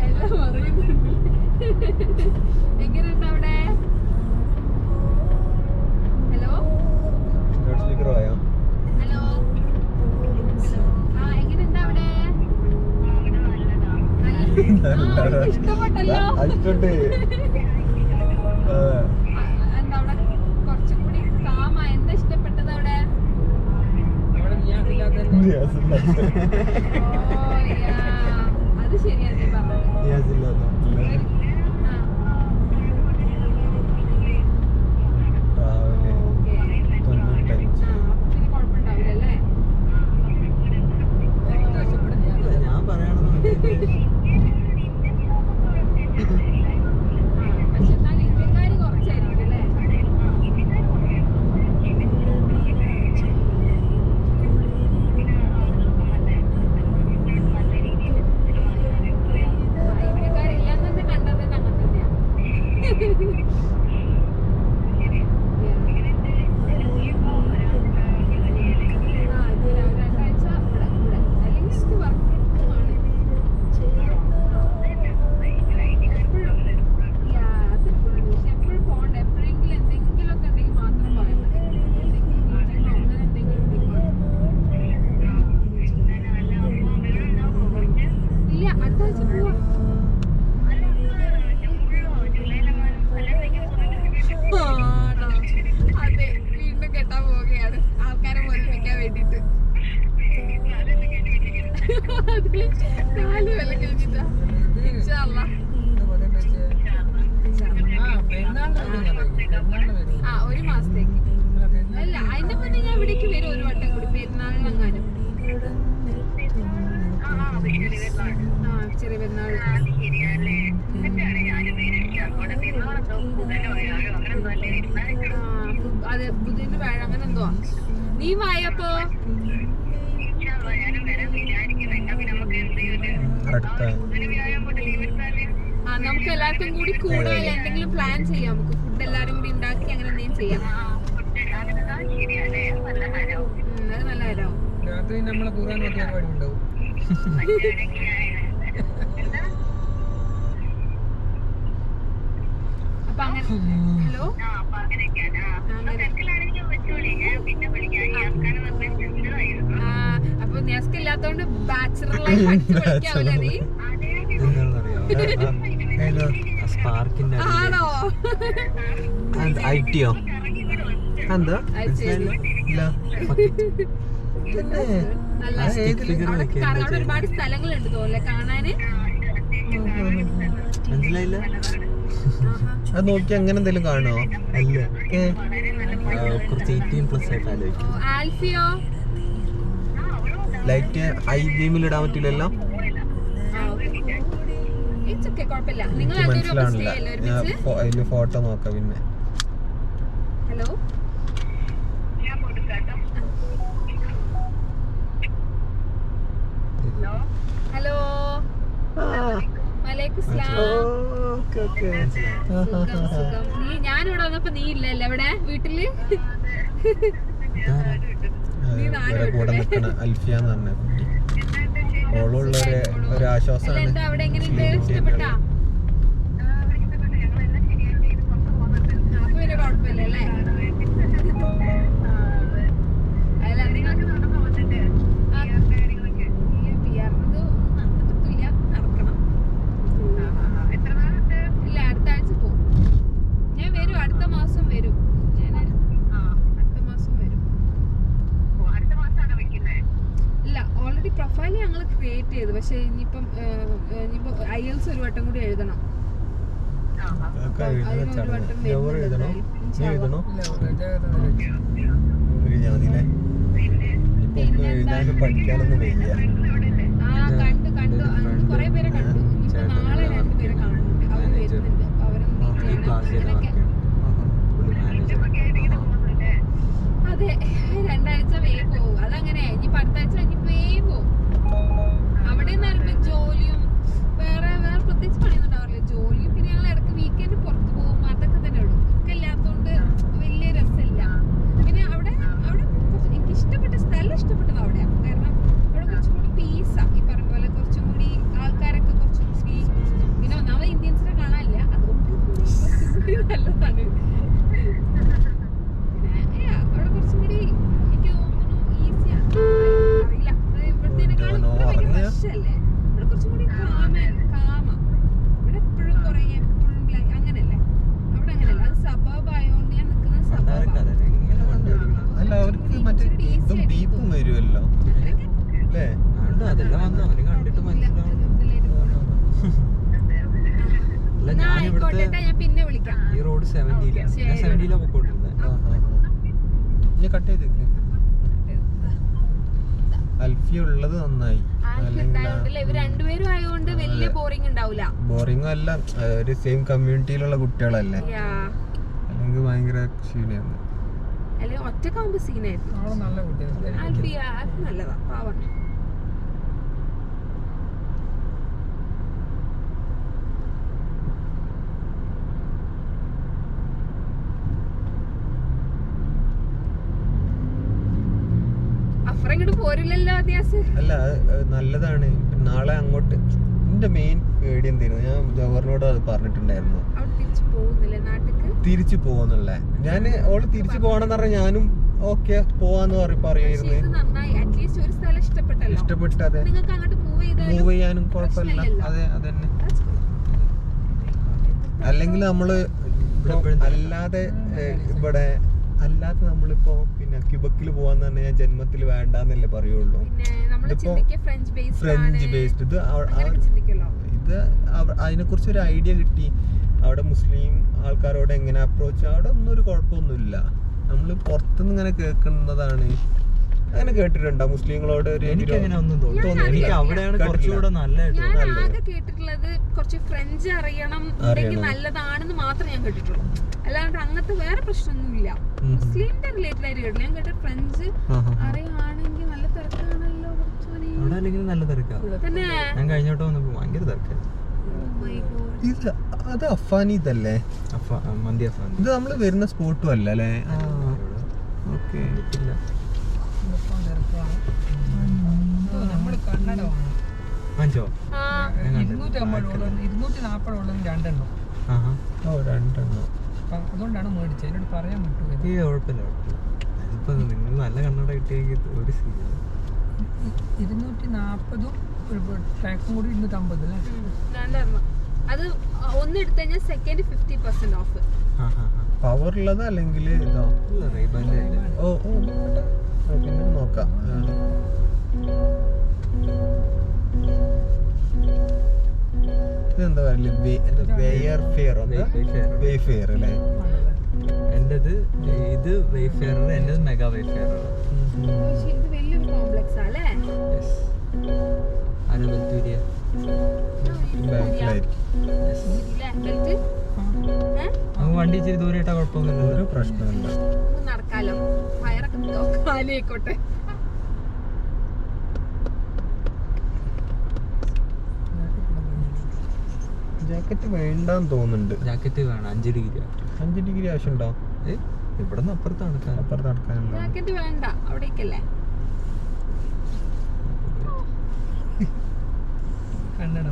എല്ലാം അറിയുന്നുണ്ട്. എങ്ങനെയുണ്ട് അവിടെ? ഹലോ ഹലോ ആ എങ്ങനെയുണ്ട് അവിടെ? ഇഷ്ടപ്പെട്ടല്ലോ. എന്താ അവിടെ കുറച്ചും കൂടി കാമ? എന്താ ഇഷ്ടപ്പെട്ടത് അവിടെ? അത് ശരിയാണ് നീ പറഞ്ഞത്. ഒരു മാസത്തേക്ക് അല്ല, അതിന്റെ മുന്നേ ഞാൻ ഇവിടേക്ക് വരും ഒരു വട്ടം കൂടി, പെരുന്നാളിനെങ്ങാനും. ചെറിയ പെരുന്നാൾ. അതെ, ബുധന് വ്യാഴം അങ്ങനെ എന്തോ. നീ വായപ്പോ നമുക്ക് എല്ലാവർക്കും കൂടി കൂടുതൽ എന്തെങ്കിലും പ്ലാൻ ചെയ്യാം. നമുക്ക് ഫുഡ് എല്ലാരും കൂടി ഉണ്ടാക്കി അങ്ങനെ എന്തെങ്കിലും ചെയ്യാം. അത് നല്ല കാര്യമാവും. അപ്പൊ അങ്ങനെ ഹലോ അപ്പൊ നെസ്ക് ഇല്ലാത്തോണ്ട് ബാച്ചലർ ലൈഫ് അടിച്ചു പഠിക്കാവല്ലേ നീ? ആണോ? എന്താ അവിടെ ഒരുപാട് സ്ഥലങ്ങളുണ്ട് തോന്നുന്നു കാണാന്. മനസ്സിലായില്ല. അത് നോക്കി അങ്ങനെ എന്തെങ്കിലും കാണോ? അല്ല, കുറച്ച് 18+ ആയിട്ട് ആലോചിക്കും. ആൽഫിയോ ലൈറ്റ് ഐ ഗെയിമിൽ ഇടാൻ പറ്റില്ലല്ലോ. മനസ്സിലാവണില്ല. ഫോട്ടോ നോക്കാം പിന്നെ. ഹലോ ഹലോ വലൈക്കും സലാം. നീ ഞാനിവിടെ വന്നപ്പോ നീ ഇല്ലല്ലേ ഇവിടെ വീട്ടില്? കൂടെ നിൽക്കണ അൽഫിയാന്ന് പറഞ്ഞ കുട്ടി. ഓളുള്ള ഒരു ആശ്വാസമാണ്. എന്താ അവിടെ എങ്ങനെയുണ്ട്? ഇഷ്ടപ്പെട്ടാ? അപ്പൊ പിന്നെ കുഴപ്പമില്ലല്ലേ? ഇല്ല, അടുത്ത ആഴ്ച പോകും. ഞാൻ വരും, അടുത്ത മാസം വരും. ഇല്ല, ഓൾറെഡി പ്രൊഫൈൽ ഞങ്ങൾ ക്രിയേറ്റ് ചെയ്തു. പക്ഷെ ഇനിയിപ്പോ IELTS ഒരു വട്ടം കൂടി എഴുതണം. പഠിക്കാനൊന്നും വയ്യ. കണ്ടു കൊറേ പേരെ കണ്ടു. ഇനിയിപ്പോ നാളെ 2 പേരെ കാണുന്നുണ്ട്. അവർ വരുന്നുണ്ട്. അവരൊന്നും അതെ, 2 ആഴ്ച വേഗം പോകും. അതങ്ങനെ ഇനിയിപ്പോ അടുത്ത ആഴ്ച ഇനിയിപ്പോ വേഗം പോകും. അവിടെ നിന്ന് പറയുമ്പോ ജോലിയും വേറെ പ്രത്യേകിച്ച് പണിയൊന്നും ഉണ്ടാവില്ല. ജോലിയും പിന്നെ ഞങ്ങൾ ഇടയ്ക്ക് വീക്കെൻഡ് പുറത്ത് പോകും. അതൊക്കെ തന്നെ ഉള്ളൂ. ഒക്കെ ഇല്ലാത്തതുകൊണ്ട് വലിയ രസമില്ല. പിന്നെ അവിടെ കുറച്ച് എനിക്ക് ഇഷ്ടപ്പെട്ട സ്ഥലം ഇഷ്ടപ്പെട്ടത് അവിടെയാണ്. കാരണം മോശമല്ലേ? ഇവിടെ കുറച്ചും കൂടി കാമ. ഇവിടെ എപ്പോഴും കുറെ എപ്പോഴും അങ്ങനെയല്ലേ? അവിടെ അങ്ങനെയല്ല. അത് സബബ് ആയതുകൊണ്ട് ഞാൻ നിൽക്കുന്നത് സബബാണ്. അല്ല അവർക്ക് മറ്റേ ഇതും ബീപ്പും വരുമല്ലോ അല്ലേ? അതെല്ലാം വന്നു അവന് കണ്ടിട്ട് മനസ്സിലാവും. ആയിക്കോട്ടെ, ഞാൻ പിന്നെ വിളിക്കാം. ഈ റോഡ് 70-ലാ പൊക്കോണ്ടിരുന്നത്. ഇനി കട്ട് ചെയ്തേക്ക്. അൽഫി ഉള്ളത് നന്നായി. ഇവർ രണ്ടുപേരും ആയതുകൊണ്ട് വലിയ ബോറിംഗ് ഉണ്ടാവില്ല. ബോറിംഗും അല്ല, ഒരു സെയിം കമ്മ്യൂണിറ്റിയിലുള്ള കുട്ടികളല്ലേ, അല്ലെങ്കിൽ ഭയങ്കര ക്ഷീണയാണ്. അല്ലെങ്കിൽ ഒറ്റക്കാവുമ്പോ സീനായിരുന്നു. ആൽഫിയ അത് നല്ലതാ, പാവാണ്. അപ്പുറം പോരില്ലല്ലോ അത്യാസ്. അല്ല നല്ലതാണ്. നാളെ അങ്ങോട്ട് എന്റെ മെയിൻ പേടി എന്തായിരുന്നു, ഞാൻ ജവഹറിനോട് അത് പറഞ്ഞിട്ടുണ്ടായിരുന്നു, തിരിച്ചു പോകുന്നുള്ള. ഞാൻ ഓള് തിരിച്ചു പോകണമെന്ന് പറഞ്ഞാൽ ഞാനും ഓക്കെ പോവാന്ന് പറയുമായിരുന്നു. ഇഷ്ടപ്പെട്ടത് മൂവ് ചെയ്യാനും കുഴപ്പമില്ല. അതെ അതന്നെ. അല്ലെങ്കിൽ നമ്മള് അല്ലാതെ ഇവിടെ അല്ലാതെ നമ്മളിപ്പോ പിന്നെ ക്യൂബക്കിൽ പോവാന്ന് തന്നെ ഞാൻ ജന്മത്തിൽ വേണ്ടെന്നല്ലേ പറയുള്ളൂ. ഇതിപ്പോ ഫ്രഞ്ച് ബേസ്ഡ് ഇത് അതിനെ കുറിച്ച് ഒരു ഐഡിയ കിട്ടി. അവിടെ മുസ്ലിം ആൾക്കാരോട് എങ്ങനെ അപ്രോച്ച്, അവിടെ ഒന്നും ഒരു കുഴപ്പമൊന്നുമില്ല. നമ്മള് പുറത്തുനിന്ന് ഇങ്ങനെ കേൾക്കുന്നതാണ്. അങ്ങനെ കേട്ടിട്ടുണ്ടോ മുസ്ലിങ്ങളോട്? എനിക്ക് അങ്ങനെ ഒന്നും തോന്നുന്നു. എനിക്ക് അവിടെയാണ് കുറച്ചുകൂടെ നല്ലതായിട്ട്. ഞാൻ ആകെ കേട്ടിട്ടുള്ളത് കുറച്ച് ഫ്രഞ്ച് അറിയണം നല്ലതാണെന്ന് മാത്രമേ ഞാൻ കേട്ടിട്ടുള്ളൂ. അല്ലാണ്ട് അങ്ങനത്തെ വേറെ പ്രശ്നമൊന്നുമില്ല. മുസ്ലിമിന്റെ റിലേറ്റഡ് ആയിട്ട് കേട്ടില്ല. ഞാൻ കേട്ട ഫ്രഞ്ച് അറിയാണെങ്കിൽ നല്ല തിരക്കാണല്ലോ. അവിടെ അല്ലെങ്കിൽ നല്ല തിരക്കാണ്. ഞാൻ കഴിഞ്ഞോട്ട് വന്നപ്പോ ഭയങ്കര തിരക്കാണ്. അത് അഫാനി ഇതല്ലേ? മന്തി അഫാനി. ഇത് നമ്മള് വരുന്ന സ്പോട്ടും അല്ല അല്ലേ? ഓക്കെ. വാങ്ങിച്ചോ? 240 രണ്ടെണ്ണം. രണ്ടെണ്ണം അതുകൊണ്ടാണ് മേടിച്ചത്. എന്നോട് പറയാൻ പറ്റുമോ? ഈ കുഴപ്പമില്ല. ഇപ്പൊ നിങ്ങൾ നല്ല കണ്ണട കിട്ടിയെങ്കിൽ ഒരു സീനില്ല. 240 ട്രാക്കും കൂടി 250 അല്ലേ? അത് ഒന്ന് എടുത്തു കഴിഞ്ഞാൽ സെക്കൻഡ് 50% ഓഫ്. പവർ ഉള്ളത് അല്ലെങ്കിൽ ഇതോ? ഓ പിന്നെ നോക്കാം. ഇതെന്താ വെയ്ഫെയർ അല്ലേ? എന്റേത് ഇത് വെയ്ഫെയർ, എന്റേത് മെഗാ വെയ്ഫെയർ. ഇത് വലിയൊരു കോംപ്ലക്സ് അല്ലേ? വണ്ടി ഇച്ചിരി ദൂരെ ഇട്ടാ കുഴപ്പമൊന്നുമില്ല. ഒരു പ്രശ്നമില്ല, നടക്കാലോ. വയറൊക്കെ കാലിയായിക്കോട്ടെ. ജാക്കറ്റ് വേണ്ടെന്ന് തോന്നുന്നുണ്ട്. ജാക്കറ്റ് വേണം. 5 ഡിഗ്രി ആവശ്യമുണ്ടോ? ഇവിടെ നിന്ന് അപ്പുറത്ത് നടക്കാനുള്ള ജാക്കറ്റ് വേണ്ട, അവിടേക്കല്ലേ? കണ്ണട